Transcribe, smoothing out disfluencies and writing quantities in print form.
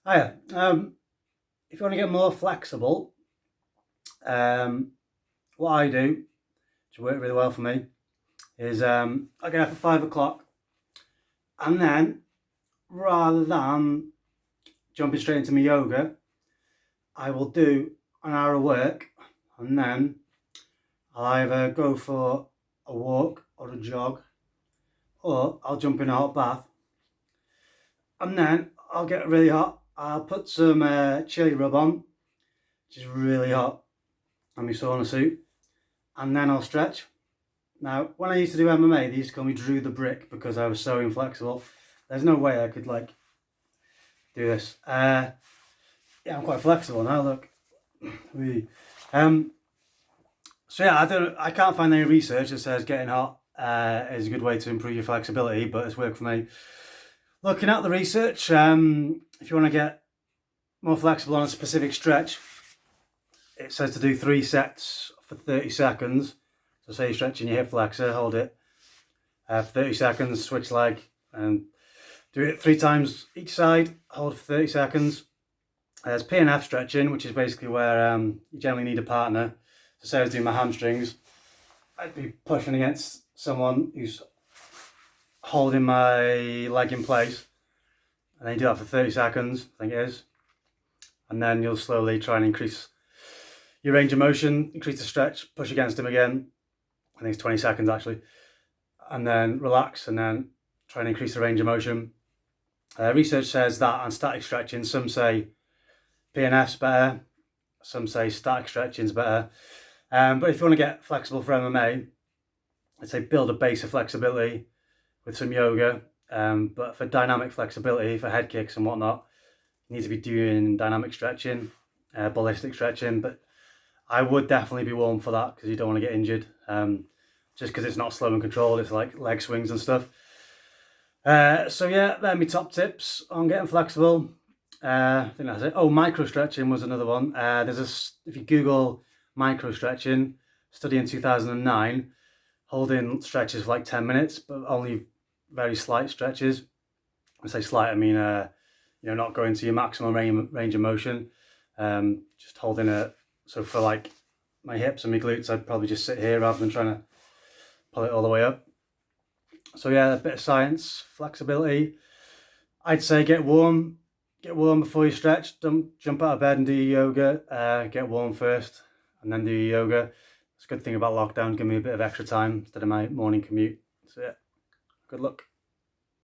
Hiya. If you want to get more flexible, what I do, which worked really well for me, is I get up at 5 o'clock, and then rather than jumping straight into my yoga, I will do an hour of work, and then I'll either go for a walk or a jog, or I'll jump in a hot bath, and then I'll get really hot. I'll put some chili rub on, which is really hot, on my sauna suit, and then I'll stretch. Now, when I used to do MMA, they used to call me Drew the Brick because I was so inflexible. There's no way I could like do this. Yeah, I'm quite flexible now. Look, so yeah, I can't find any research that says getting hot is a good way to improve your flexibility, but it's worked for me. Looking at the research, if you want to get more flexible on a specific stretch, it says to do 3 sets for 30 seconds. So say you're stretching your hip flexor, hold it for 30 seconds, switch leg, and do it 3 times each side, hold for 30 seconds. There's P&F stretching, which is basically where you generally need a partner. So say I was doing my hamstrings, I'd be pushing against someone who's holding my leg in place, and then you do that for 30 seconds, I think it is. And then you'll slowly try and increase your range of motion, increase the stretch, push against him again. I think it's 20 seconds actually. And then relax, and then try and increase the range of motion. Research says that on static stretching, some say P&F's better, some say static stretching's better. But if you want to get flexible for MMA, I'd say build a base of flexibility with some yoga. But for dynamic flexibility, for head kicks and whatnot, you need to be doing dynamic stretching, ballistic stretching. But I would definitely be warm for that because you don't want to get injured. Just because it's not slow and controlled, it's like leg swings and stuff. So yeah, they're my top tips on getting flexible. I think that's it. Oh, micro stretching was another one. If you Google micro stretching, study in 2009, holding stretches for like 10 minutes, but only very slight stretches. I say slight, I mean, not going to your maximum range of motion. Just holding it. So for like my hips and my glutes, I'd probably just sit here rather than trying to pull it all the way up. So yeah, a bit of science, flexibility. I'd say get warm before you stretch. Don't jump out of bed and do your yoga. Get warm first and then do your yoga. It's a good thing about lockdown, give me a bit of extra time instead of my morning commute. So yeah, good luck.